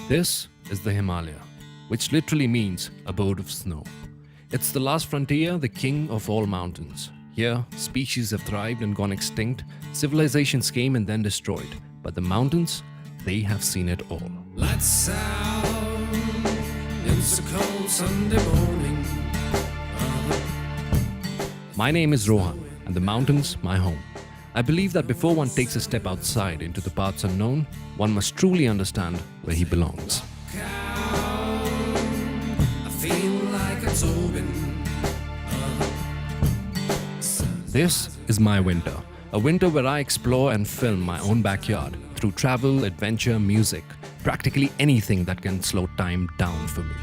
This is the Himalaya, which literally means abode of snow. It's the last frontier, the king of all mountains. Here, species have thrived and gone extinct, civilizations came and then destroyed. But the mountains, they have seen it all. Lights out, it's a cold Sunday morning. My name is Rohan, and the mountains, my home. I believe that before one takes a step outside into the paths unknown, one must truly understand where he belongs. I feel like it's open. This is my winter, a winter where I explore and film my own backyard through travel, adventure, music, practically anything that can slow time down for me.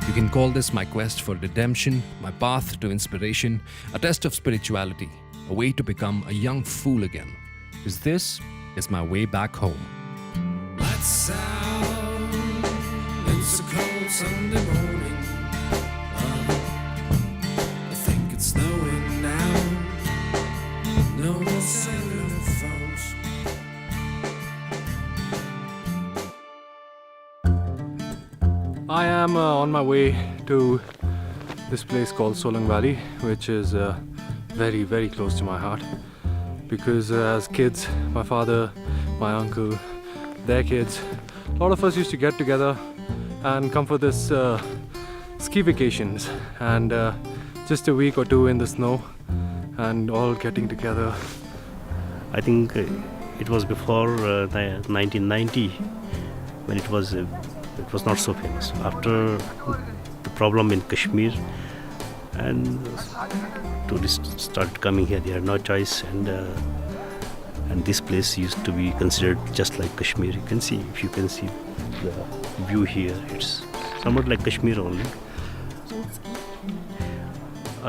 You can call this my quest for redemption, my path to inspiration, a test of spirituality, a way to become a young fool again. Because this is my way back home. Lights out, it's a cold Sunday morning. I think it's snowing now. No more cellular phones. I am on my way to this place called Solang Valley, which is very, very close to my heart. Because as kids, my father, my uncle, their kids, a lot of us used to get together and come for this ski vacations, and just a week or two in the snow and all getting together. I think it was before 1990 when it was not so famous. After the problem in Kashmir, and tourists started coming here, they had no choice, and this place used to be considered just like Kashmir. You can see, if you can see the view here, it's somewhat like Kashmir only.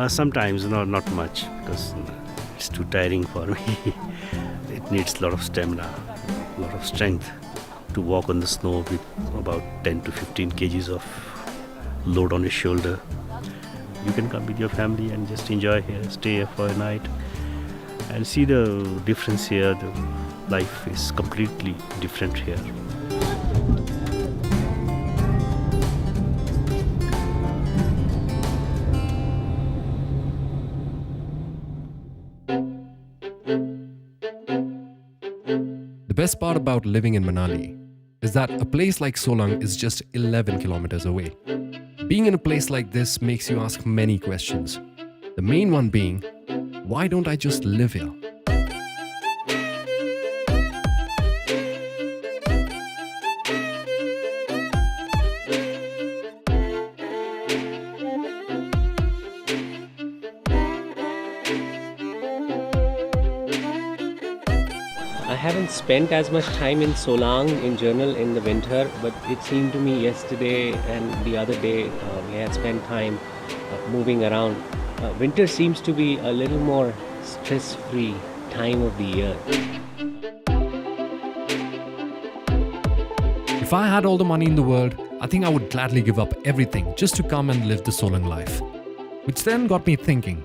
Sometimes not much, because it's too tiring for me. It needs a lot of stamina, a lot of strength to walk on the snow with about 10 to 15 kgs of load on your shoulder. You can come with your family and just enjoy here, stay here for a night and see the difference here. The life is completely different here. The best part about living in Manali is that a place like Solang is just 11 kilometers away. Being in a place like this makes you ask many questions. The main one being, why don't I just live here? I haven't spent as much time in Solang in general in the winter, but it seemed to me yesterday and the other day we had spent time moving around. Winter seems to be a little more stress-free time of the year. If I had all the money in the world, I think I would gladly give up everything just to come and live the Solang life. Which then got me thinking.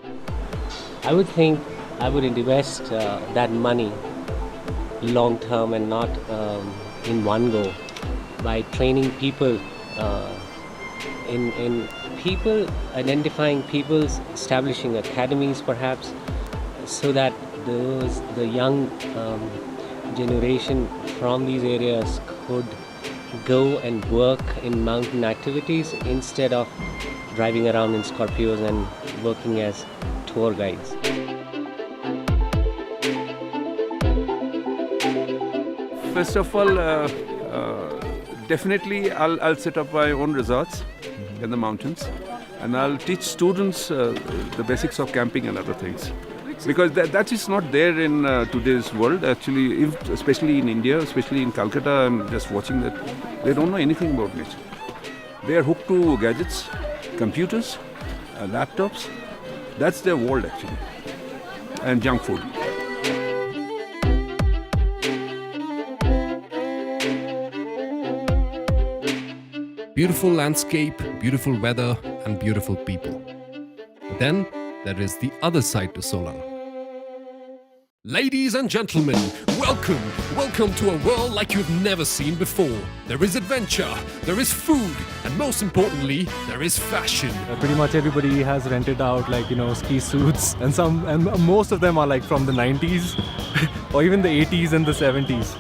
I would think I would invest that money long term and not in one go, by training people in people, identifying people, establishing academies perhaps, so that the young generation from these areas could go and work in mountain activities instead of driving around in Scorpios and working as tour guides. First of all, definitely I'll set up my own resorts in the mountains, and I'll teach students the basics of camping and other things. Because that is not there in today's world. Actually, especially in India, especially in Calcutta, I'm just watching that they don't know anything about nature. They are hooked to gadgets, computers, laptops. That's their world actually, and junk food. Beautiful landscape, beautiful weather, and beautiful people. But then there is the other side to Solang. Ladies and gentlemen, welcome to a world like you've never seen before. There is adventure, there is food, and most importantly, there is fashion. Pretty much everybody has rented out ski suits, and most of them are like from the 90s or even the 80s and the 70s.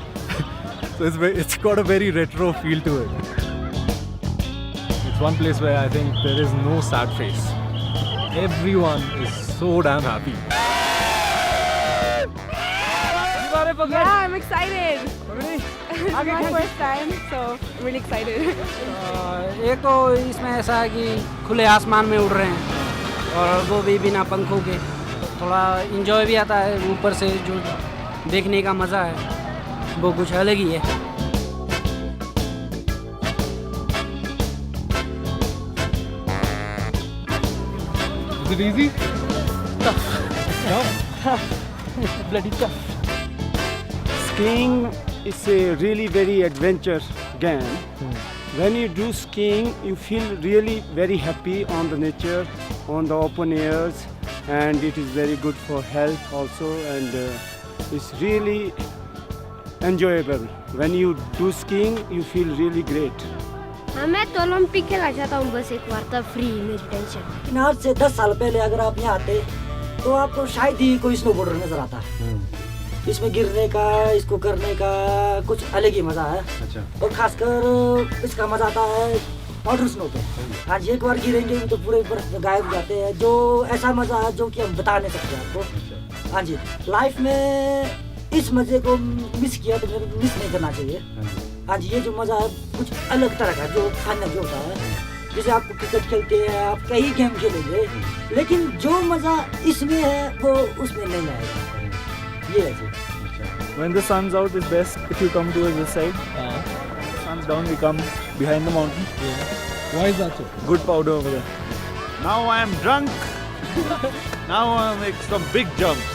So it's got a very retro feel to it. It's one place where I think there is no sad face. Everyone is so damn happy. Yeah, I'm excited. It's my first time, so I'm really excited. एक तो इसमें ऐसा है कि खुले आसमान में उड़ रहे हैं और वो भी बिना पंखों के, थोड़ा इंजॉय भी आता है, ऊपर से जो देखने का मज़ा है वो कुछ अलग ही है. Is it easy? Bloody tough. Skiing is a really very adventure game. When you do skiing, you feel really very happy on the nature, on the open airs, and it is very good for health also, and it's really enjoyable. When you do skiing, you feel really great. मैं तो Olympic खेलना चाहता हूँ बस एक बार, तब free में tension. आज से 10 साल पहले अगर आप यहाँ आते तो आपको शायद ही कोई स्नोबोर्डर नजर आता. इसमें गिरने का, इसको करने का कुछ अलग ही मजा है. अच्छा. और खासकर इसका मजा आता है पाउडर स्नो पे. आज एक बार गिरेंगे तो पूरे बर्फ में गायब हो जाते हैं, जो ऐसा मजा है जो कि हम बता नहीं सकते आपको. हाँ जी, लाइफ में इस मजे को मिस किया तो मेरे को मिस नहीं करना चाहिए. हाँ जी, ये जो मजा है कुछ अलग तरह का जो खाने जो होता है. जैसे आप क्रिकेट खेलते हैं, आप कई गेम खेलेंगे, लेकिन जो मजा इसमें है वो उसमें नहीं आएगा. ये है. When the sun's out is best if you come to this side. Sun's down, we come behind the mountain. Why is that so? Good powder over there. Now I am drunk. Now I make some big jumps.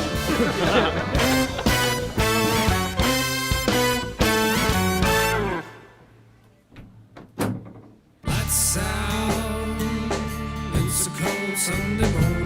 Lights out. It's a cold Sunday morning.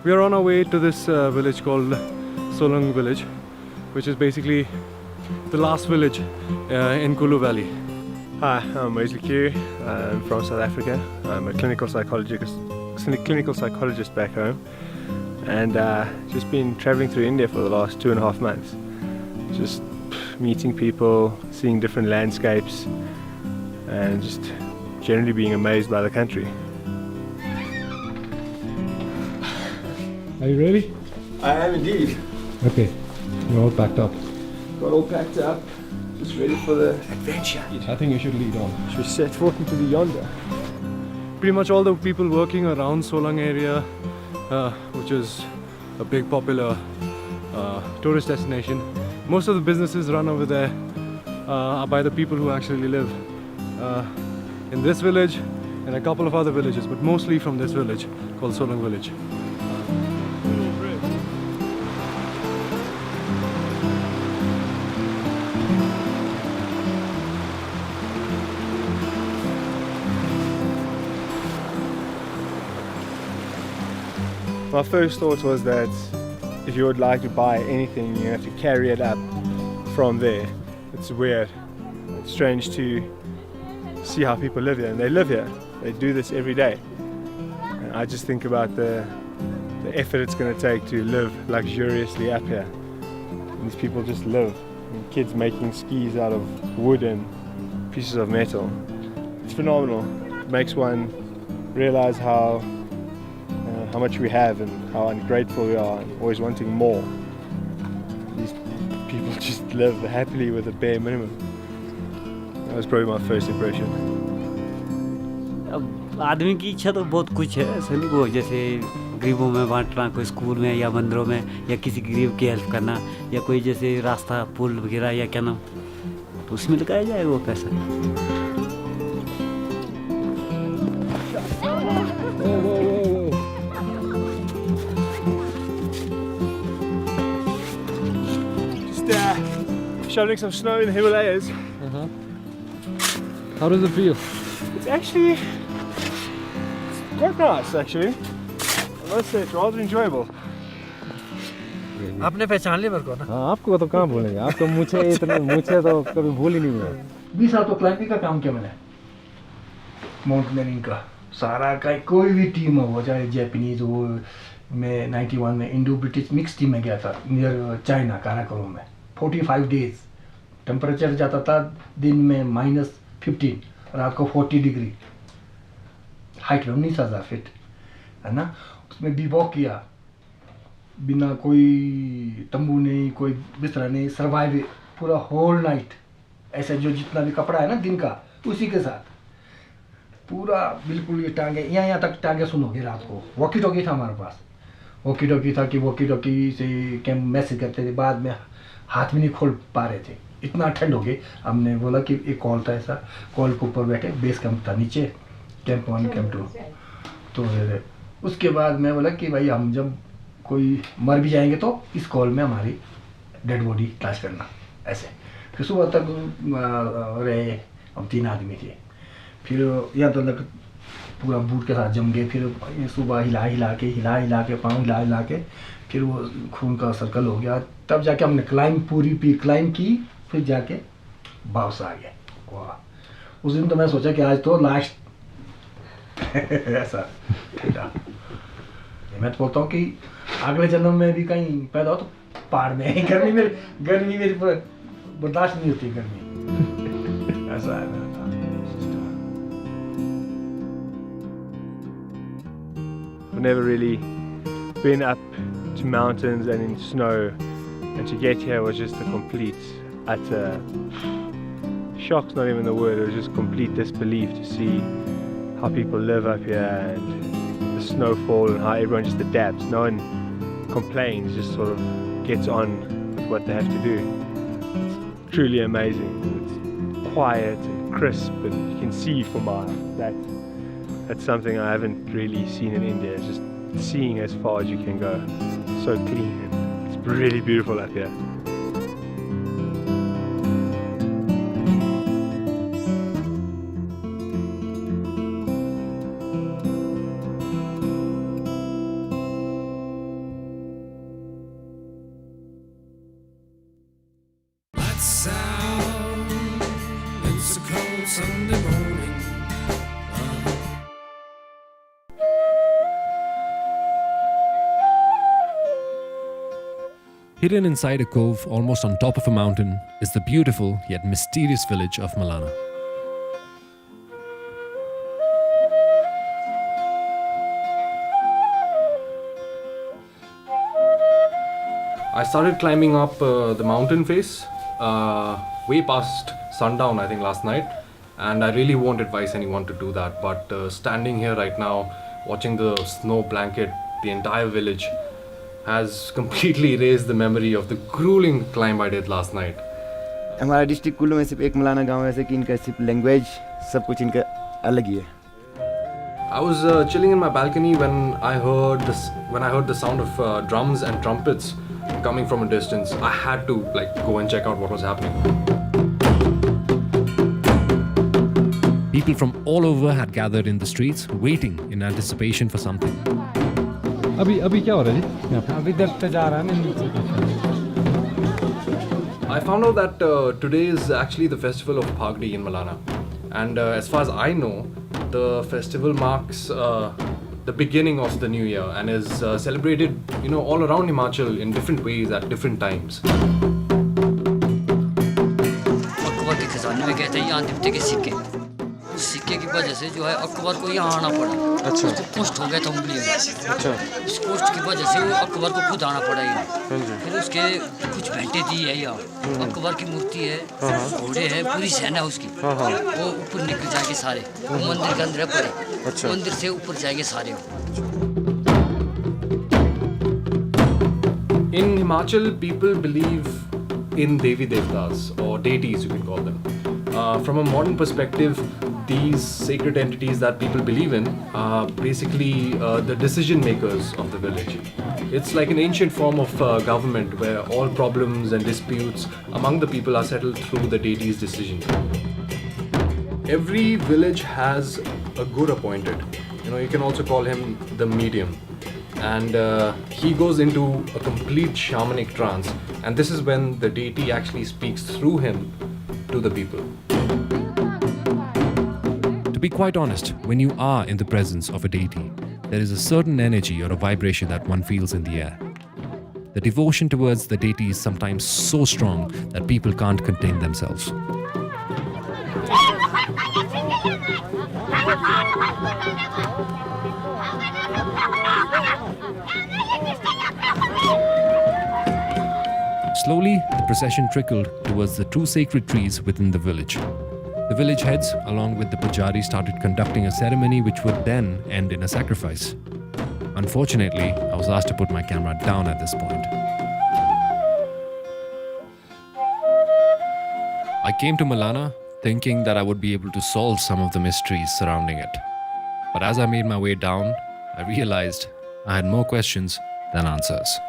We are on our way to this village called Solang village, which is basically the last village in Kulu Valley. Hi, I'm Wesley Q. I'm from South Africa. I'm a clinical psychologist clinical psychologist back home, and just been traveling through India for the last 2.5 months. Just meeting people, seeing different landscapes, and just generally being amazed by the country. Are you ready? I am indeed. Okay, we're all packed up. Got all packed up, just ready for the adventure. I think you should lead on. Should we set forth into the yonder? Pretty much all the people working around Solang area, which is a big popular tourist destination. Most of the businesses run over there are by the people who actually live in this village and a couple of other villages, but mostly from this village called Solang village. My first thought was that if you would like to buy anything, you have to carry it up from there. It's weird. It's strange to see how people live here, and they live here. They do this every day. And I just think about the effort it's going to take to live luxuriously up here. And these people just live. And kids making skis out of wood and pieces of metal. It's phenomenal. It makes one realize how much we have and how ungrateful we are and always wanting more. These people just live happily with a bare minimum. That was probably my first impression. अब आदमी की इच्छा तो बहुत कुछ है, ऐसा नहीं वो जैसे गरीबों में बांटना, कोई स्कूल में या मंदिरों में, या किसी गरीब की हेल्प करना, या कोई जैसे रास्ता पुल वगैरह या क्या नाम, तो उसमें लगाया जाएगा वो पैसा. Shoveling some snow in the Himalayas. How does it feel? It's actually quite nice, actually. I must say it's rather enjoyable. आपने पहचान लिया मेरे को ना? हाँ, आपको तो कहाँ भूलेंगे? आपको मुझे इतने मुझे तो कभी भूल ही नहीं हुआ. 20 साल तो क्लाइंबिंग का काम किया मैंने, माउंटेनियरिंग का सारा का. कोई भी टीम हो, चाहे जापानीज हो, मैं 91 में इंडो ब्रिटिश मिक्स टीम में गया था नियर चाइना काराकोरम में. 45 डेज टेम्परेचर जाता था दिन में -15, रात को 40 डिग्री. हाइट में 19,000 फीट है ना. उसमें बीवॉक किया बिना कोई तंबू नहीं, कोई बिस्तरा नहीं, सर्वाइव पूरा होल नाइट. ऐसे जो जितना भी कपड़ा है ना दिन का उसी के साथ पूरा बिल्कुल. ये टांगे यहाँ तक टांगे सुनोगे रात को. वॉकी टॉकी था हमारे पास. वॉकी टॉकी था कि वॉकी टॉकी से कैंप मैसेज करते थे. बाद में हाथ भी नहीं खोल पा रहे थे, इतना ठंड हो गई. हमने बोला कि एक कॉल था, ऐसा कॉल के ऊपर बैठे, बेस कैंप था नीचे, कैंप 1 कैंप 2. तो उसके बाद मैं बोला कि भाई हम जब कोई मर भी जाएंगे तो इस कॉल में हमारी डेड बॉडी तलाश करना. ऐसे फिर सुबह तक रहे हम 3 आदमी थे. फिर यहाँ तक पूरा बूट के साथ जम गए. फिर सुबह हिला के पाँव हिला के फिर वो खून का सर्कल हो गया. तब जाके हमने पूरी पीक क्लाइंब की. फिर जाके वापस आ गए. वाह, उस दिन तो मैं सोचा कि आज तो लास्ट ऐसा. मैं तो बोलता हूँ कि अगले जन्म में भी कहीं पैदा हो तो पहाड़ में. गर्मी मेरी बर्दाश्त नहीं होती गर्मी. ऐसा है मेरा. I've never really been up to mountains and in snow, and to get here was just a complete, utter shock's not even the word. It was just complete disbelief to see how people live up here and the snowfall and how everyone just adapts. No one complains, just sort of gets on with what they have to do. It's truly amazing. It's quiet and crisp, and you can see for miles. That's something I haven't really seen in India. It's just seeing as far as you can go. So clean, and it's really beautiful up here. Lights out, it's a cold Sunday morning. Hidden inside a cove almost on top of a mountain is the beautiful yet mysterious village of Malana. I started climbing up the mountain face way past sundown, I think, last night, and I really won't advise anyone to do that. But standing here right now, watching the snow blanket the entire village, has completely erased the memory of the grueling climb I did last night. हमारा district Kullu में सिर्फ एक मलाना गांव है, ऐसे कि इनका सिर्फ लैंग्वेज सब कुछ इनका अलग ही है. I was chilling in my balcony when I heard the sound of drums and trumpets coming from a distance. I had to go and check out what was happening. People from all over had gathered in the streets, waiting in anticipation for something. अभी क्या हो रहा है? अभी दफ्तर जा रहा है मैं नीचे. I found out that today is actually the festival of Phagdi in Malana, and as far as I know, the festival marks the beginning of the new year and is celebrated, all around Himachal in different ways at different times. Akbar के खजाने में कहते हैं यहाँ दिप्ते के सिक्के. उस सिक्के की वजह से जो है अकबर को यहाँ आना पड़ा. अच्छा. उसको कुष्ठ हो गया था उंगली में. अच्छा. इस कुष्ठ की वजह से वो अकबर को खुद आना पड़ा यहाँ. फिर उसके कुछ भेंटे दी है यहाँ. अकबर की मूर्ति है, घोड़े है, पूरी सेना है उसकी. वो ऊपर निकल जाएंगे सारे. वो मंदिर के अंदर पड़े. अच्छा. मंदिर से ऊपर जाएंगे सारे. In Himachal, people believe in Devi Devtas, or deities you can call them. From a modern perspective, these sacred entities that people believe in are basically the decision makers of the village. It's like an ancient form of government where all problems and disputes among the people are settled through the deity's decision. Every village has a guru appointed. You can also call him the medium. And he goes into a complete shamanic trance, and this is when the deity actually speaks through him to the people. To be quite honest, when you are in the presence of a deity, there is a certain energy or a vibration that one feels in the air. The devotion towards the deity is sometimes so strong that people can't contain themselves. Slowly, the procession trickled towards the two sacred trees within the village. The village heads, along with the pujari, started conducting a ceremony which would then end in a sacrifice. Unfortunately, I was asked to put my camera down at this point. I came to Malana thinking that I would be able to solve some of the mysteries surrounding it. But as I made my way down, I realized I had more questions than answers.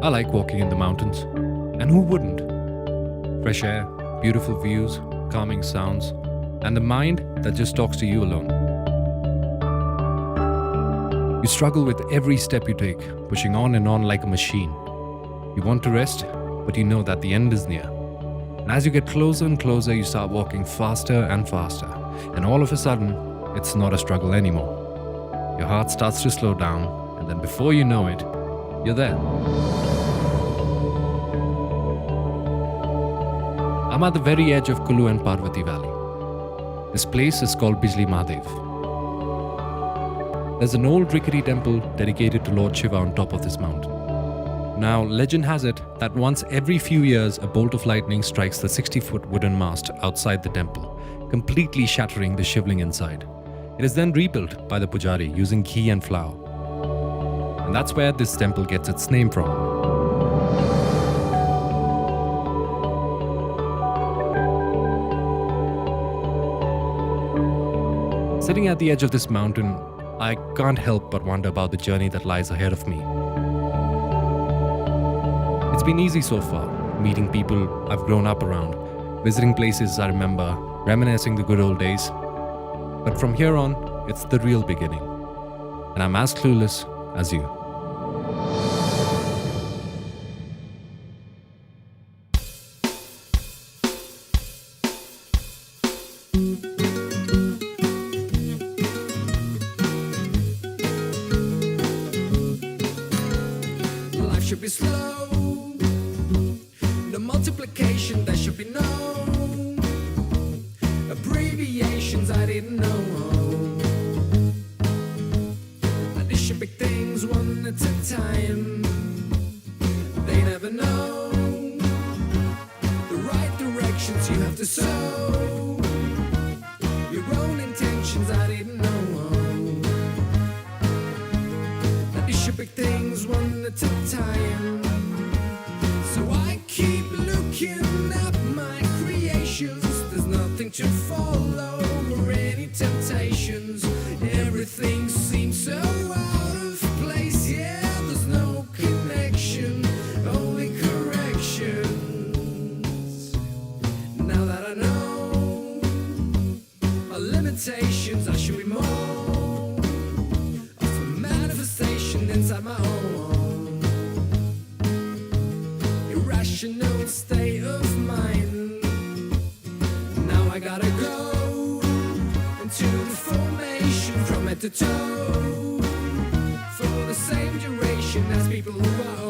I like walking in the mountains, and who wouldn't? Fresh air, beautiful views, calming sounds, and the mind that just talks to you alone. You struggle with every step you take, pushing on and on like a machine. You want to rest, but you know that the end is near. And as you get closer and closer, you start walking faster and faster, and all of a sudden, it's not a struggle anymore. Your heart starts to slow down, and then before you know it, you're there. I'm at the very edge of Kulu and Parvati Valley. This place is called Bijli Mahadev. There's an old rickety temple dedicated to Lord Shiva on top of this mountain. Now, legend has it that once every few years, a bolt of lightning strikes the 60-foot wooden mast outside the temple, completely shattering the shivling inside. It is then rebuilt by the pujari using ghee and flour. And that's where this temple gets its name from. Sitting at the edge of this mountain, I can't help but wonder about the journey that lies ahead of me. It's been easy so far, meeting people I've grown up around, visiting places I remember, reminiscing the good old days. But from here on, it's the real beginning. And I'm as clueless as you. should be slow. No multiplication, there should be no abbreviations I didn't know. Addition big things one at a time. They never know the right directions you have to sow. Your own intentions I didn't know. Addition big things one at a time. So I keep looking at my creations. There's nothing to follow or any temptations. Everything seems so out of place. Yeah, there's no connection, only corrections. Now that I know my limitations, I should be more of a manifestation inside my own irrational state of mind. Now I gotta go into the formation from head to toe for the same duration as people who are